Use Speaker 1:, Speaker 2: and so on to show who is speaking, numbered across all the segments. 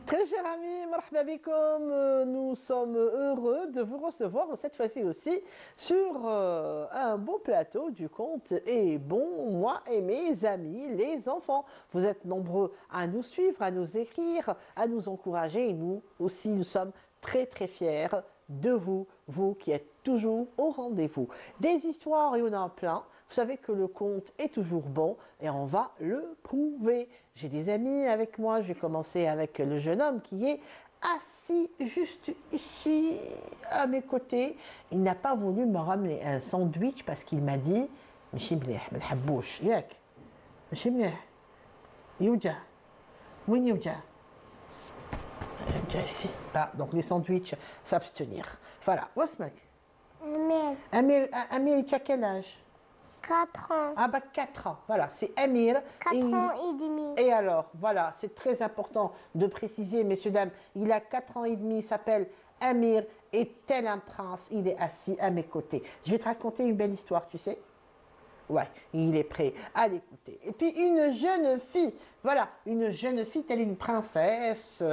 Speaker 1: Très cher ami, marhaba bikoum, nous sommes heureux de vous recevoir cette fois-ci aussi sur un beau plateau du conte Et bon, moi et mes amis, les enfants. Vous êtes nombreux à nous suivre, à nous écrire, à nous encourager et nous aussi, nous sommes très très fiers de vous, vous qui êtes toujours au rendez-vous. Des histoires, il y en a plein. Vous savez que le conte est toujours bon et on va le prouver. J'ai des amis avec moi, je vais commencer avec le jeune homme qui est assis juste ici à mes côtés. Il n'a pas voulu me ramener un sandwich parce qu'il m'a dit ماشي مليح ما نحبوش ياك ماشي مليح يوجع وين يوجع يوجع ici. Ah, donc les sandwichs, s'abstenir. Voilà, واسمك
Speaker 2: Amir,
Speaker 1: Amir, tu as quel âge?
Speaker 2: 4 ans.
Speaker 1: Ah bah 4 ans, voilà, c'est Amir.
Speaker 2: 4 ans et demi.
Speaker 1: Et alors, voilà, c'est très important de préciser, messieurs, dames, il a 4 ans et demi, il s'appelle Amir, et tel un prince, il est assis à mes côtés. Je vais te raconter une belle histoire, tu sais? Ouais, il est prêt à l'écouter. Et puis une jeune fille, voilà, une jeune fille telle une princesse,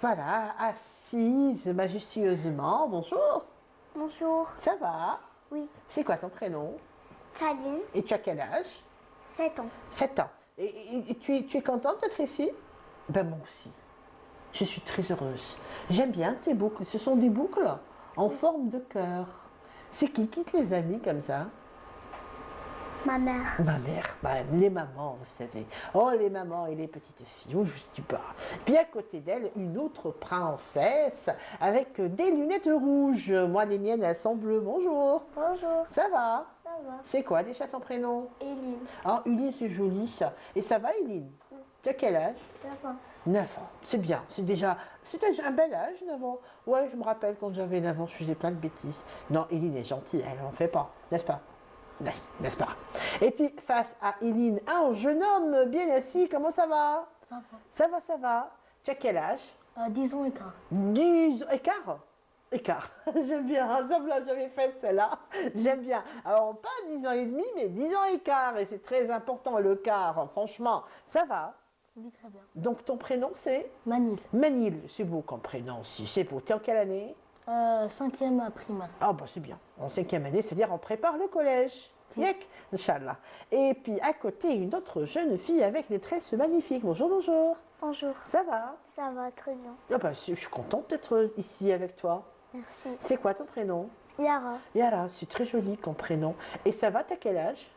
Speaker 1: voilà, assise majestueusement. Bonjour,
Speaker 2: Bonjour.
Speaker 1: ça va?
Speaker 2: Oui.
Speaker 1: C'est quoi ton prénom?
Speaker 2: Saline,
Speaker 1: Et tu as quel âge?
Speaker 2: 7 ans.
Speaker 1: 7 ans. Et tu es contente d'être ici? Ben moi aussi. Je suis très heureuse. J'aime bien tes boucles. Ce sont des boucles en forme de cœur. C'est qui te les a mis comme ça?
Speaker 2: Ma mère.
Speaker 1: Ma mère, les mamans, vous savez. Oh, les mamans et les petites filles, où je dis pas. Puis à côté d'elle, une autre princesse avec des lunettes rouges. Moi, les miennes, elles sont bleues. Bonjour.
Speaker 2: Bonjour.
Speaker 1: Ça va?
Speaker 2: Ça va.
Speaker 1: C'est quoi déjà ton prénom?
Speaker 2: Eline.
Speaker 1: Ah, Uline, c'est joli ça. Et ça va, Uline? Tu as quel âge?
Speaker 2: 9 ans.
Speaker 1: 9 ans. C'est bien. C'est déjà un bel âge, 9 ans. Ouais, je me rappelle quand j'avais 9 ans, je faisais plein de bêtises. Non, Uline est gentille, elle n'en fait pas, n'est-ce pas? Oui, n'est-ce pas? Et puis, face à Uline, un jeune homme bien assis, comment ça va?
Speaker 2: Ça va.
Speaker 1: Ça va, ça va. Tu as quel âge?
Speaker 2: 10 ans et quart.
Speaker 1: 10 écart? Écart. J'aime bien, ça me l'a jamais faite celle-là. J'aime bien. Alors, pas 10 ans et demi, mais 10 ans écart. Et c'est très important le quart, franchement. Ça va?
Speaker 2: Oui, très bien.
Speaker 1: Donc, ton prénom, c'est?
Speaker 2: Manil.
Speaker 1: Manil. C'est beau comme prénom aussi. C'est beau. Tu es en quelle année?
Speaker 2: 5e primaire.
Speaker 1: Ah, bah c'est bien. En 5e année, c'est-à-dire on prépare le collège. Yek, Inch'Allah. Et puis, à côté, une autre jeune fille avec des tresses magnifiques. Bonjour, bonjour.
Speaker 2: Bonjour.
Speaker 1: Ça va?
Speaker 2: Ça va très bien.
Speaker 1: Ah bah, je suis contente d'être ici avec toi.
Speaker 2: Merci.
Speaker 1: C'est quoi ton prénom?
Speaker 2: Yara.
Speaker 1: Yara, c'est très joli comme prénom. Et ça va, t'as quel âge?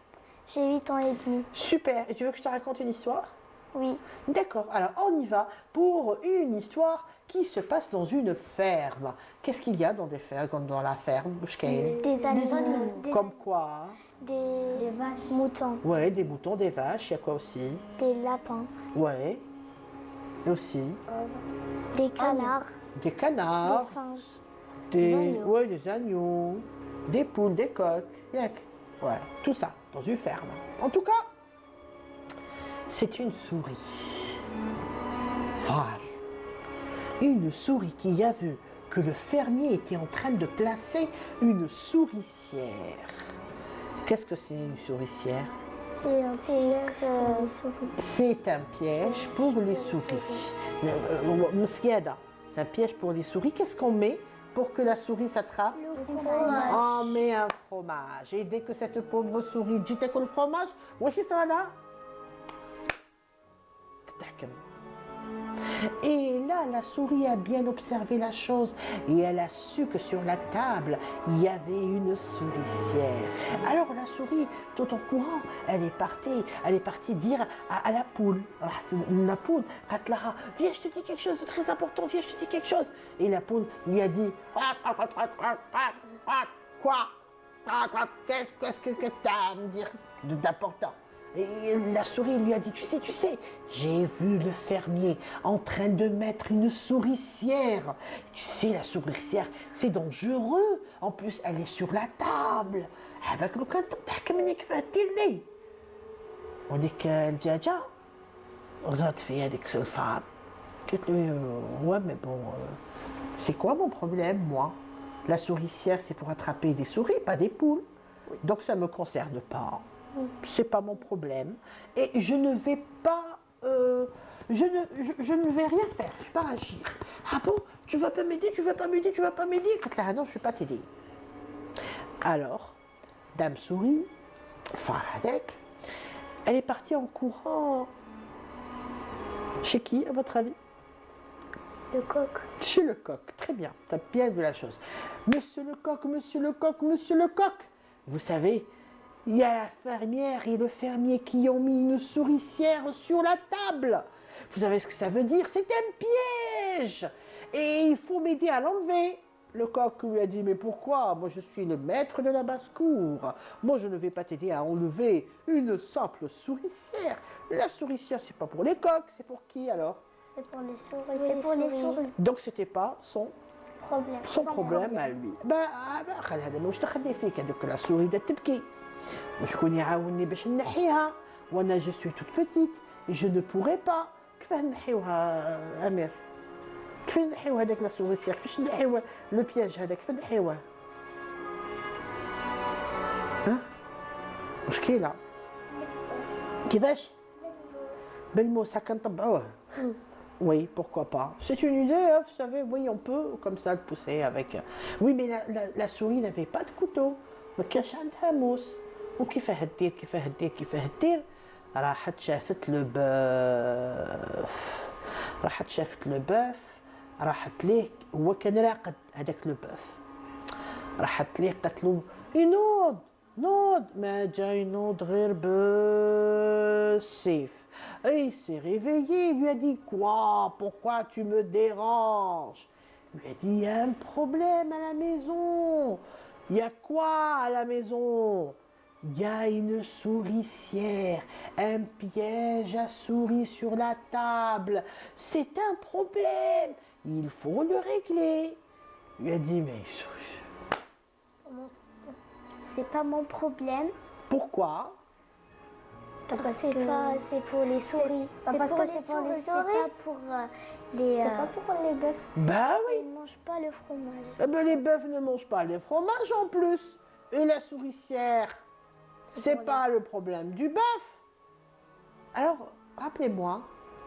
Speaker 2: J'ai 8 ans et demi.
Speaker 1: Super. Et tu veux que je te raconte une histoire?
Speaker 2: Oui.
Speaker 1: D'accord. Alors, on y va pour une histoire qui se passe dans une ferme. Qu'est-ce qu'il y a dans des fermes, dans la ferme, Bouchkaïn?
Speaker 2: Des animaux.
Speaker 1: Comme quoi?
Speaker 2: Des vaches. Moutons.
Speaker 1: Ouais, des moutons, des vaches, il y a quoi aussi?
Speaker 2: Des lapins.
Speaker 1: Ouais. Et aussi
Speaker 2: Des canards.
Speaker 1: des canards,
Speaker 2: Des singes.
Speaker 1: des
Speaker 2: agneaux.
Speaker 1: ouais, des agneaux, des poules, des coqs, yak. Ouais, tout ça dans une ferme. En tout cas, c'est une souris. Voilà. Une souris qui a vu que le fermier était en train de placer une souricière. Qu'est-ce que c'est une souricière?
Speaker 2: C'est un piège pour les souris.
Speaker 1: C'est un piège pour les souris. Mskiada, c'est un piège pour les souris. Qu'est-ce qu'on met pour que la souris s'attrape?
Speaker 2: Le fromage.
Speaker 1: On met un fromage. Et dès que cette pauvre souris dit que le fromage, wesh ça là. Tac. Et là, la souris a bien observé la chose et elle a su que sur la table, il y avait une souricière. Alors la souris, tout en courant, elle est partie dire à la poule. La poule, Atlara, viens, je te dis quelque chose de très important, viens, je te dis quelque chose. Et la poule lui a dit, quoi? Qu'est-ce que tu as à me dire d'important? Et la souris lui a dit, tu sais, j'ai vu le fermier en train de mettre une souricière. Tu sais, la souricière, c'est dangereux. En plus, elle est sur la table. Avec le canton, on dit que Djaja, رزقت في هذيك الفار. قلت له ouais mais bon, c'est quoi mon problème moi? La souricière, c'est pour attraper des souris, pas des poules. Donc ça ne me concerne pas. C'est pas mon problème. Et je ne vais pas je ne vais rien faire, je ne vais pas agir. Ah bon, tu vas pas m'aider, tu vas pas m'aider, tu vas pas m'aider. Quand là, non, je ne vais pas t'aider. Alors, Dame Souris, Faradek, elle est partie en courant. Chez qui, à votre avis?
Speaker 2: Le coq.
Speaker 1: Chez le coq, très bien, tu as bien vu la chose. Monsieur le coq, monsieur le coq, monsieur le coq. Vous savez, il y a la fermière et le fermier qui ont mis une souricière sur la table. Vous savez ce que ça veut dire? C'est un piège. Et il faut m'aider à l'enlever. Le coq lui a dit, mais pourquoi? Moi je suis le maître de la basse-cour. Moi je ne vais pas t'aider à enlever une simple souricière. La souricière, c'est pas pour les coqs, c'est pour qui alors?
Speaker 2: C'est pour les souris. C'est pour les souris.
Speaker 1: Donc c'était pas son
Speaker 2: Problème.
Speaker 1: problème à lui. خلي هذا مش تخلي فيك هذوك لا سوري بدات تبكي وشكون يعاوني باش نحيها وانا جو سوي توت بيتيت جو نو بوغي با كيفاه نحيوها امير كيفاه نحيو هذاك لا سوريسير كيفاش نحيو لو بياج هذاك كيفاه نحيوه ها مشكله كيفاش بالموس هكا نطبعوه Oui, pourquoi pas. C'est une idée, hein, vous savez, oui, on peut comme ça le pousser avec... Oui, mais la souris n'avait pas de couteau. ما كانش عندها موس. وكيفاه دير كيفاه دير كيفاه دير راحت شافت لو بوف راحت شافت لو بوف راحت ليه هو كان راقد هذاك لو بوف راحت ليه قالت له ينوض نوض ما جا ينوض غير بالسيف. Et il s'est réveillé, il lui a dit quoi? Pourquoi tu me déranges? Il lui a dit il y a un problème à la maison. Il y a quoi à la maison? Il y a une souricière, un piège à souris sur la table. C'est un problème. Il faut le régler. Il lui a dit mais
Speaker 2: C'est pas mon problème.
Speaker 1: pourquoi?
Speaker 2: C'est pour les souris. C'est parce que c'est pour les souris. C'est pas pour les bœufs.
Speaker 1: Bah oui.
Speaker 2: Ils ne mangent pas le fromage.
Speaker 1: Eh ben, les bœufs ne mangent pas les fromages en plus. Et la souricière, c'est pas le problème du bœuf. Alors, rappelez-moi,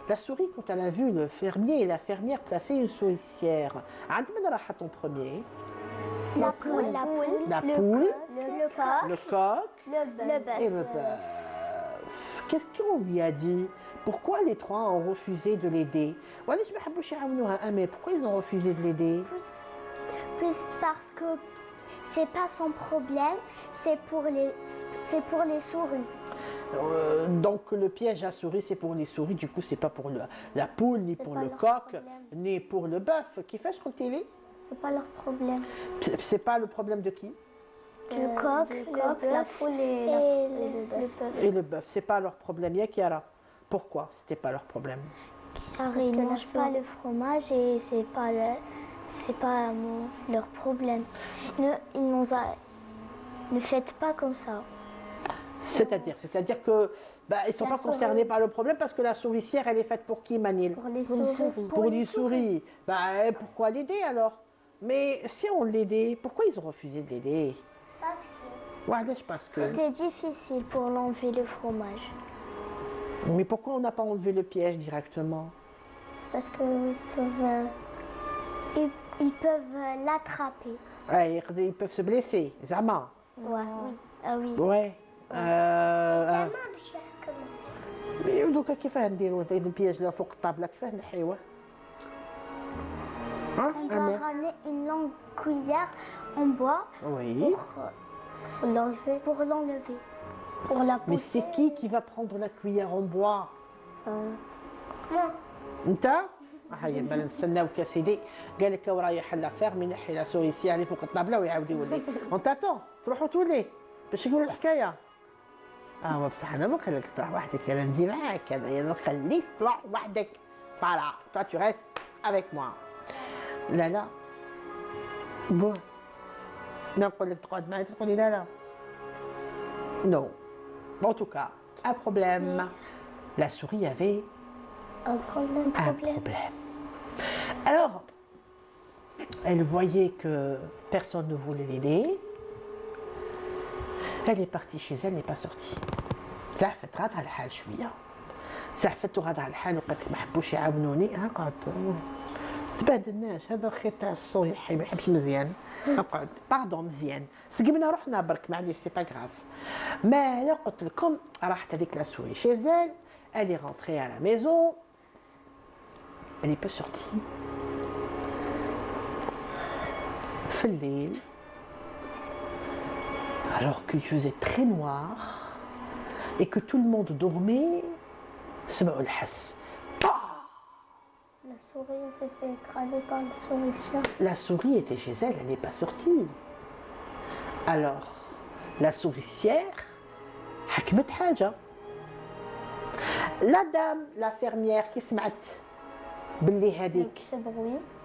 Speaker 1: la souris, quand elle a vu le fermier et la fermière placer une souricière, Adman Rahat en premier,
Speaker 2: La poule,
Speaker 1: la poule,
Speaker 2: le coq,
Speaker 1: le coq
Speaker 2: le bœuf.
Speaker 1: et le bœuf. Qu'est-ce qu'on lui a dit? Pourquoi les trois ont refusé de l'aider? Pourquoi ils ont refusé de l'aider?
Speaker 2: Parce que c'est pas son problème, c'est pour les souris.
Speaker 1: Donc le piège à souris c'est pour les souris, du coup c'est pas pour la poule, ni pour
Speaker 2: pas
Speaker 1: le
Speaker 2: leur
Speaker 1: coq,
Speaker 2: problème.
Speaker 1: ni pour le bœuf. Qui fait je crois qu'il est?
Speaker 2: C'est pas leur problème.
Speaker 1: C'est pas le problème de qui?
Speaker 2: Du coq, la poule et le bœuf.
Speaker 1: Et le bœuf, c'est pas leur problème. Yakiara. Pourquoi c'était pas leur problème?
Speaker 2: Car ils ne mangent pas le fromage et c'est pas leur problème. Ne faites pas comme ça.
Speaker 1: C'est-à-dire que ils sont
Speaker 2: La
Speaker 1: pas
Speaker 2: souris.
Speaker 1: concernés par le problème parce que la souricière elle est faite pour qui, Manil?
Speaker 2: Pour les souris.
Speaker 1: Pour les souris. Pourquoi l'aider alors? Mais si on l'aidait, pourquoi ils ont refusé de l'aider? Parce que...
Speaker 2: C'était difficile pour l'enlever le fromage.
Speaker 1: Mais pourquoi on n'a pas enlevé le piège directement?
Speaker 2: Parce qu'ils peuvent l'attraper.
Speaker 1: Ouais, ils peuvent se blesser. Zama.
Speaker 2: Ouais. Oui. Ah oui.
Speaker 1: Ouais. دوكا كيفاه نديرو هذا البياج اللي فوق الطابله كيفاه نحيوه؟
Speaker 2: On doit ramener une longue cuillère en bois
Speaker 1: Oui.
Speaker 2: pour l'enlever. Pour la
Speaker 1: Mais
Speaker 2: pousser.
Speaker 1: c'est qui va prendre la cuillère en bois?
Speaker 2: Moi.
Speaker 1: انت؟ هيا ما نستناوك يا سيدي. قال لك ورايح لافير من يحي لا سوريسيا اللي فوق الطابله ويعاود يولي. اون تاتون تروحوا تولي باش يقولوا الحكايه. بصح انا ما نخليك تروح وحدك، انا نجي معاك، انا ما نخليك تروح وحدك. فوالا toi tu restes avec moi. لا بون نقول لك تقعد معايا تقولي لا non. En tout cas, un problème. La souris avait
Speaker 2: Un problème.
Speaker 1: un problème. Alors, elle voyait que personne ne voulait l'aider. Elle est partie chez elle, n'est pas sortie. زعفت راسها الحال شوية. سعفت وغدا على الحال وقالت لك ما حبوش يعاونوني قعدت تبهدلناش هذا الخيط تاع الصويحي ما يحبش مزيان قعد باردون مزيان سقمنا روحنا برك معليش سي با غراف ما لا قلت لكم راحت هذيك لا سوري شيزال elle est rentrée à la maison elle n'est pas sortie في الليل alors qu'il faisait très noir et que tout le monde dormait سمعوا الحس
Speaker 2: La souris s'est fait écraser par la souricière.
Speaker 1: La souris était chez elle, elle n'est pas sortie. Alors, la souricière, حكمت حاجة. La dame, la fermière qui سمعت باللي هذيك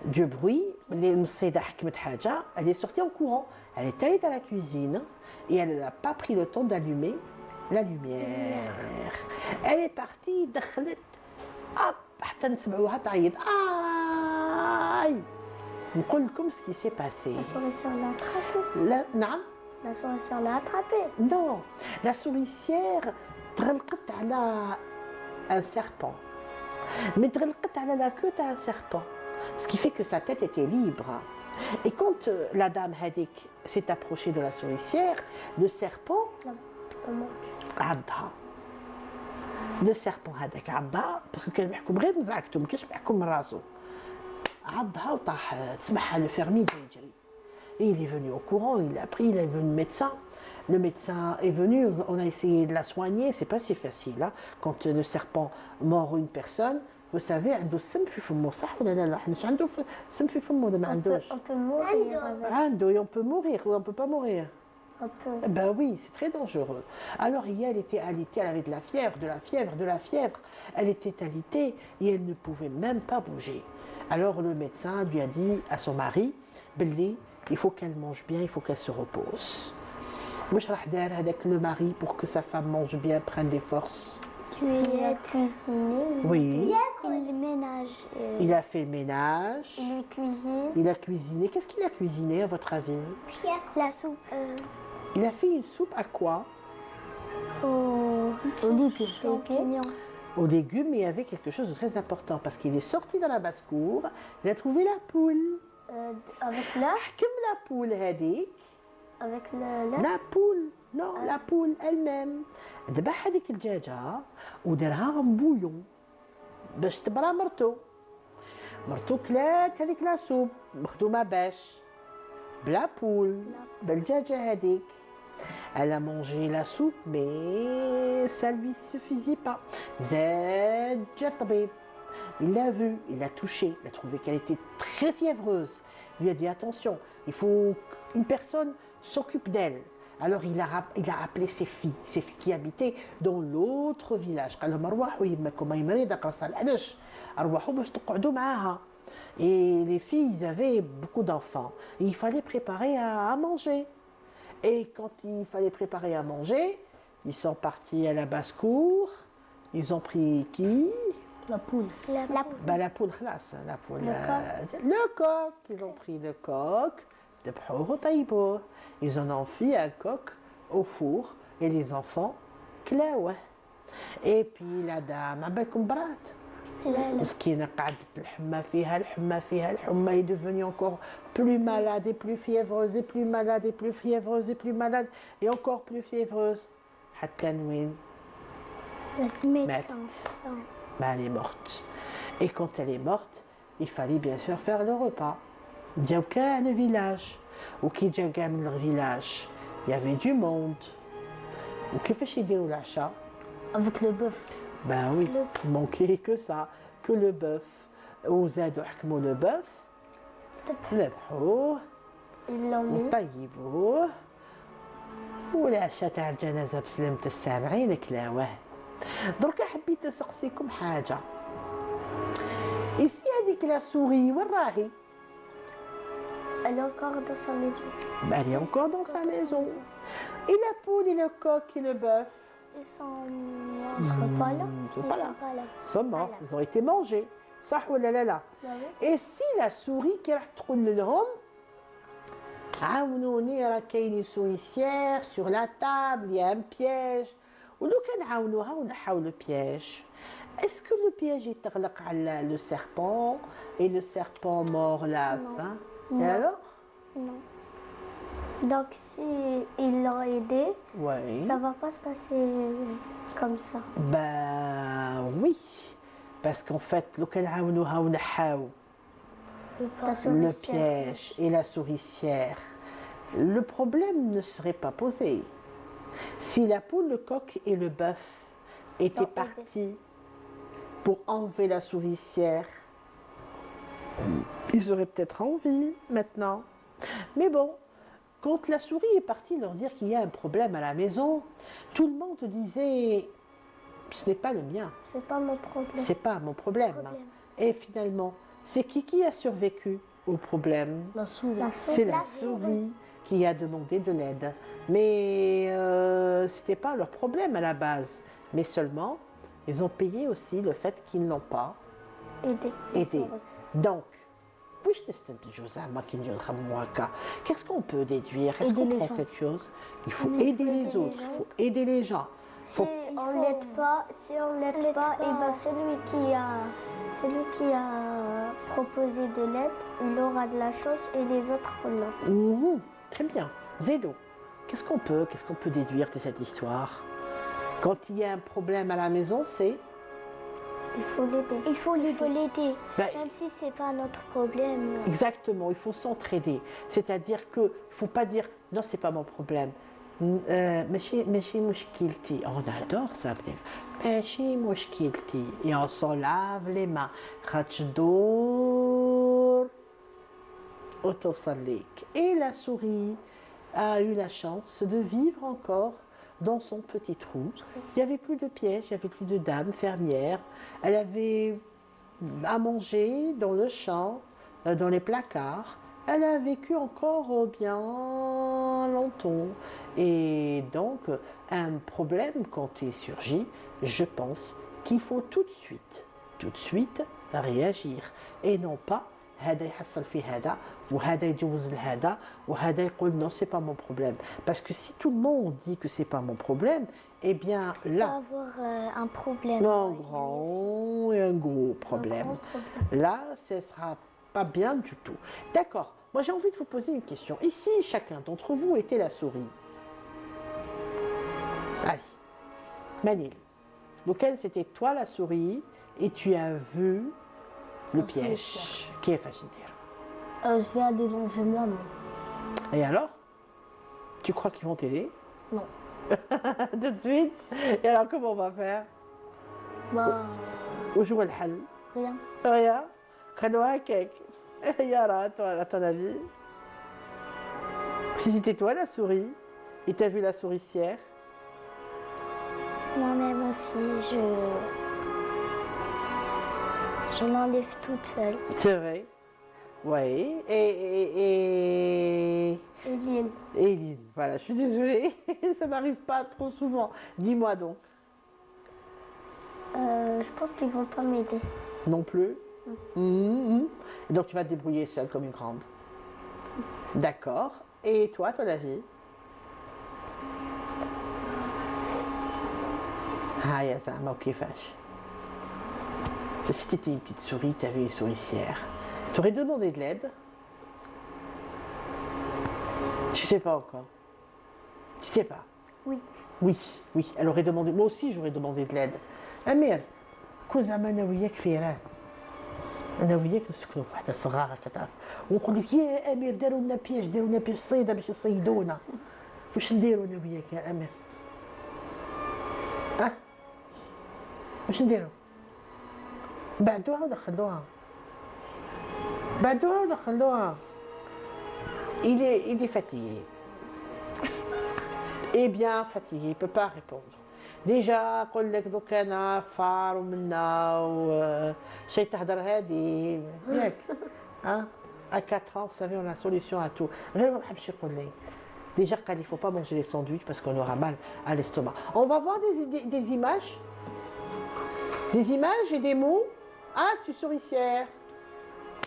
Speaker 1: du bruit, اللي المصيدة حكمت حاجة, elle est sortie en courant. Elle est allée dans la cuisine et elle n'a pas pris le temps d'allumer la lumière. Elle est partie, دخلت, hop, حتى نسمعوها تعيط آي نقول لكم ce qui s'est passé.
Speaker 2: La souricière l'a attrapée.
Speaker 1: نعم.
Speaker 2: La souricière l'a attrapée.
Speaker 1: Non, la souricière تغلقت على un serpent. Mais تغلقت على la queue تاع un serpent. Ce qui fait que sa tête était libre. Et quand la dame هذيك s'est approchée de la souricière, le serpent عضها. Le serpent هذاك عضها باسكو كان محكوم غير مزعكته ما كانش محكوم من راسو عضها وطاح تسمعها لو فيرمي يجري et il est venu au courant il a pris il est venu le médecin est venu on a essayé de la soigner c'est pas si facile hein. Quand le serpent mord une personne vous savez عنده السم في فمه صح ولا لا حناش عنده السم في فمه ولا ما عندوش
Speaker 2: on peut mourir
Speaker 1: عنده et on peut mourir ou on peut pas mourir. Ben oui, c'est très dangereux. Alors hier, elle était alitée, elle avait de la fièvre, de la fièvre, de la fièvre. Elle était alitée et elle ne pouvait même pas bouger. Alors le médecin lui a dit à son mari, Belli, il faut qu'elle mange bien, il faut qu'elle se repose. واش راح دار هذاك le mari pour que sa femme mange bien, prenne des forces?
Speaker 2: Il a cuisiné.
Speaker 1: Oui.
Speaker 2: Il ménage.
Speaker 1: Il a fait le ménage.
Speaker 2: Il cuisine.
Speaker 1: Il a cuisiné. Qu'est-ce qu'il a cuisiné à votre avis?
Speaker 2: La soupe.
Speaker 1: Il a fait une soupe à quoi? Aux légumes, mais il y avait quelque chose de très important parce qu'il est sorti dans la basse-cour, il a trouvé la poule.
Speaker 2: Avec l'œuf?
Speaker 1: Comme la poule, هذيك.
Speaker 2: Avec le
Speaker 1: La poule, non, la poule elle-même. ذبح هذيك الدجاجة ودارها بويون باش تبرى مرتو كلات هذيك لا سوب مخدومة باش بلا بول بالدجاجة هذيك. Elle a mangé la soupe, mais ça ne lui suffisait pas. Il l'a vu, il l'a touché, il a trouvé qu'elle était très fiévreuse. Il lui a dit attention, il faut qu'une personne s'occupe d'elle. Alors il a appelé ses filles qui habitaient dans l'autre village. قال لهم روحوا يمكم هي مريضة قرصها العدش روحوا باش تقعدوا معاها. Et les filles, ils avaient beaucoup d'enfants. Il fallait préparer à manger. Et quand il fallait préparer à manger, ils sont partis à la basse-cour. Ils ont pris qui?
Speaker 2: La poule.
Speaker 1: La poule, la poule. Le coq. Ils ont pris le coq. Ils en ont fait un coq au four. Et les enfants, claouah. Et puis la dame, abekoum brat. مسكينة قعدت الحمى فيها الحمى est devenue encore plus malade et plus fiévreuse et plus malade et plus fiévreuse et plus malade et encore plus fiévreuse حتى وين ماتت. Elle est morte. Et quand elle est morte, il fallait bien sûr faire le repas. جاو كاع le village. وكي جاو كاع من le village, il y avait du monde. وكيفاش يديروا العشاء؟
Speaker 2: Avec le bœuf.
Speaker 1: Ben oui, il manquait que ça, que le bœuf. وزادوا حكموا le bœuf, ذبحوه وطيبوه والعشاء تاع الجنازة بسلامة السامعين كلاوه. دركا حبيت نسقسيكم حاجة. إيسي هذيك لا سوري وين راهي؟
Speaker 2: Elle est encore dans sa maison.
Speaker 1: Elle est encore dans sa maison. Et la poule et le coq et le bœuf?
Speaker 2: Ils sont pas là.
Speaker 1: Ils sont morts. Ils ont été mangés. صح ولا لا؟ Et si la souris qui راح تقول لهم عاونوني راه كاين souricière sur la table, il y a un piège ولو كان عاونوها ونحاو لو بياج اسكو لو بياج يتغلق على لو سيربون et le serpent mord la fin et alors
Speaker 2: Non. Donc si ils l'ont aidé,
Speaker 1: oui
Speaker 2: ça va pas se passer comme ça.
Speaker 1: ben oui parce qu'en fait لو كان عاونوها ونحاو le piège et la souricière, le problème ne serait pas posé. Si la poule, le coq et le bœuf étaient partis pour enlever la souricière, ils auraient peut-être envie maintenant. Mais bon, quand la souris est partie leur dire qu'il y a un problème à la maison, tout le monde disait « ce n'est pas le mien,
Speaker 2: C'est pas mon problème.
Speaker 1: c'est pas mon problème. » Et finalement, c'est qui a survécu au problème?
Speaker 2: La souris.
Speaker 1: C'est la souris qui a demandé de l'aide. Mais ce n'était pas leur problème à la base. Mais seulement, ils ont payé aussi le fait qu'ils n'ont pas aidé. Donc, qu'est-ce qu'on peut déduire? Est-ce qu'on prend quelque chose? Il faut aider les autres, il faut aider les gens.
Speaker 2: Si on l'aide pas, et ben celui qui a proposé de l'aide, il aura de la chance et les autres non.
Speaker 1: Très bien. Zédo, qu'est-ce qu'on peut déduire de cette histoire? Quand il y a un problème à la maison, c'est
Speaker 2: il faut l'aider. Il faut l'aider.
Speaker 1: Ben,
Speaker 2: même si c'est pas notre problème.
Speaker 1: Exactement, il faut s'entraider. C'est-à-dire que il faut pas dire non, c'est pas mon problème. ماشي مشكلتي. On adore ça. ماشي مشكلتي. Et on s'en lave les mains. خاتشدور وتوصلك. Et la souris a eu la chance de vivre encore dans son petit trou. Il n'y avait plus de pièges, il n'y avait plus de dames fermières. Elle avait à manger dans le champ, dans les placards. Elle a vécu encore bien longtemps. Et donc, un problème quand il surgit, je pense qu'il faut tout de suite réagir. Et non pas هذا يحصل في هذا وهذا يجوز لهذا وهذا يقول non c'est pas mon problème parce que si tout le monde dit que c'est pas mon problème eh bien là
Speaker 2: on va avoir un problème
Speaker 1: un grand et un gros problème là ce sera pas bien du tout. D'accord, moi j'ai envie de vous poser une question. Ici chacun d'entre vous était la souris. Allez Manil, lequel c'était toi la souris et tu as vu le piège. Qui est facile dire.
Speaker 2: Je vais à déranger moi-même.
Speaker 1: Et alors? Tu crois qu'ils vont t'aider?
Speaker 2: Non.
Speaker 1: Tout de suite? Et alors comment on va faire?
Speaker 2: Bah.
Speaker 1: Où joue le hal?
Speaker 2: Rien.
Speaker 1: Rien? Khanoa kek. Yara, toi, à ton avis? Si c'était toi la souris, et t'as vu la souricière?
Speaker 2: Moi-même aussi, je m'enlève toute seule.
Speaker 1: C'est vrai. Oui. Et Eline, voilà, je suis désolée, ça m'arrive pas trop souvent. Dis-moi donc.
Speaker 2: Je pense qu'ils vont pas m'aider.
Speaker 1: Non plus. Et donc tu vas te débrouiller seule comme une grande. D'accord. Et toi, ton avis? Ah, ya ça, ok, fâche. Si tu étais une petite souris, tu avais une souricière, tu aurais demandé de l'aide? Tu sais pas encore? Tu sais pas?
Speaker 2: Oui.
Speaker 1: Oui, elle aurait demandé, moi aussi j'aurais demandé de l'aide. Amir, كل زعما انا وياك فيران انا وياك نسكنوا في واحد الفغاره كتعرف ونقول لك يا امير داروا لنا بياج صيده باش يصيدونا واش نديروا انا وياك يا امير؟ واش نديروا؟ بعدوها ولا خلوها؟ Il est fatigué. Eh bien fatigué, il ne peut pas répondre. Déjà, قول لك دوك انا فار ومنا وشي تهضر هادي ياك à 4 ans, vous savez, on a la solution à tout. Déjà, il ne faut pas manger les sandwichs parce qu'on aura mal à l'estomac. On va voir des images. Des images et des mots. Ah, c'est souricière.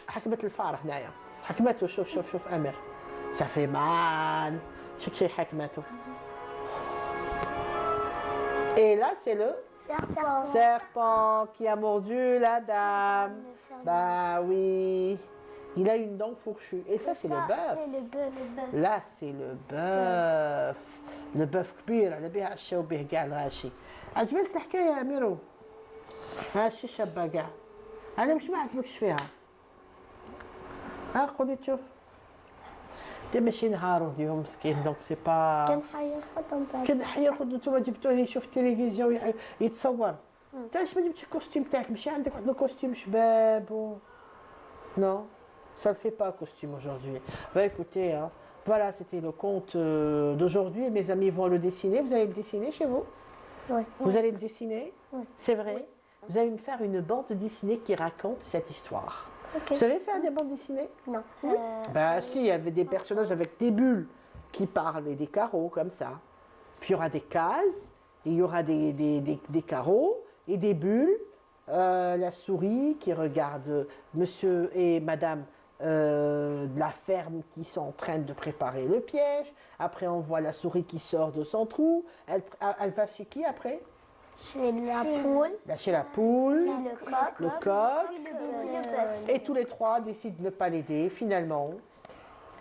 Speaker 1: حكمت الفار هنايا. حكمته شوف أمير. Ça fait mal. شي حكمته. Et là, c'est le
Speaker 2: Serpent.
Speaker 1: serpent qui a mordu la dame. Bah oui. Il a une dent fourchue. Et ça, c'est le bœuf.
Speaker 2: C'est le bœuf.
Speaker 1: Là, c'est le bœuf. Le bœuf كبير على بيه عشا وبيه كاع الغاشي. عجبتك الحكاية يا أميرو؟ هاشي شابة كاع. أنا مش ما عجبكش فيها. ها خذي تشوف. دي ماشي نهارو اليوم مسكين دونك سي با.
Speaker 2: كان حيرقدهم بعد.
Speaker 1: كان حيرقد نتوما جبتوه يشوف التلفزيون يتصور. انت علاش ما جبتش الكوستيم تاعك؟ ماشي عندك واحد الكوستيم شباب و... Non, ça ne fait pas costume aujourd'hui. Bah écoutez, hein, voilà, c'était le conte d'aujourd'hui. Mes amis vont le dessiner. Vous allez le dessiner chez vous?
Speaker 2: Oui.
Speaker 1: Vous allez le dessiner?
Speaker 2: Oui.
Speaker 1: C'est vrai? Vous allez me faire une bande dessinée qui raconte cette histoire.
Speaker 2: Ok.
Speaker 1: Vous savez faire des bandes dessinées?
Speaker 2: Non.
Speaker 1: Bah si, il y avait des personnages avec des bulles qui parlent et des carreaux comme ça. Puis il y aura des cases, et il y aura des carreaux et des bulles. La souris qui regarde monsieur et madame de la ferme qui sont en train de préparer le piège. Après, on voit la souris qui sort de son trou. Elle va chez qui après?
Speaker 2: Chez la poule.
Speaker 1: Chez la poule,
Speaker 2: Le coq.
Speaker 1: le coq.
Speaker 2: Le bœuf.
Speaker 1: Et tous les trois décident de ne pas l'aider finalement.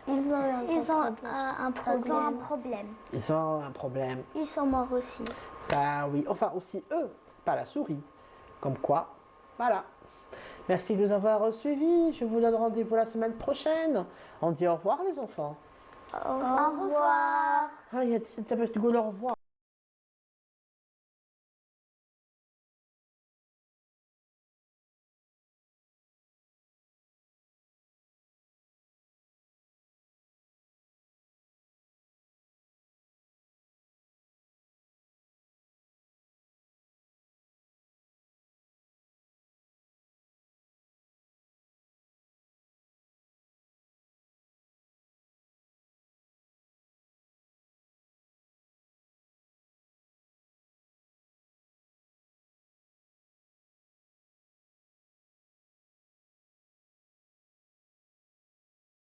Speaker 2: Ils ont un problème.
Speaker 1: Ils ont un problème.
Speaker 2: Ils sont morts aussi.
Speaker 1: Bah oui, enfin aussi eux, pas la souris. Comme quoi, voilà. Merci de nous avoir suivis. Je vous donne rendez-vous la semaine prochaine. On dit au revoir les enfants.
Speaker 2: Au revoir.
Speaker 1: Ah, il y a des au revoir.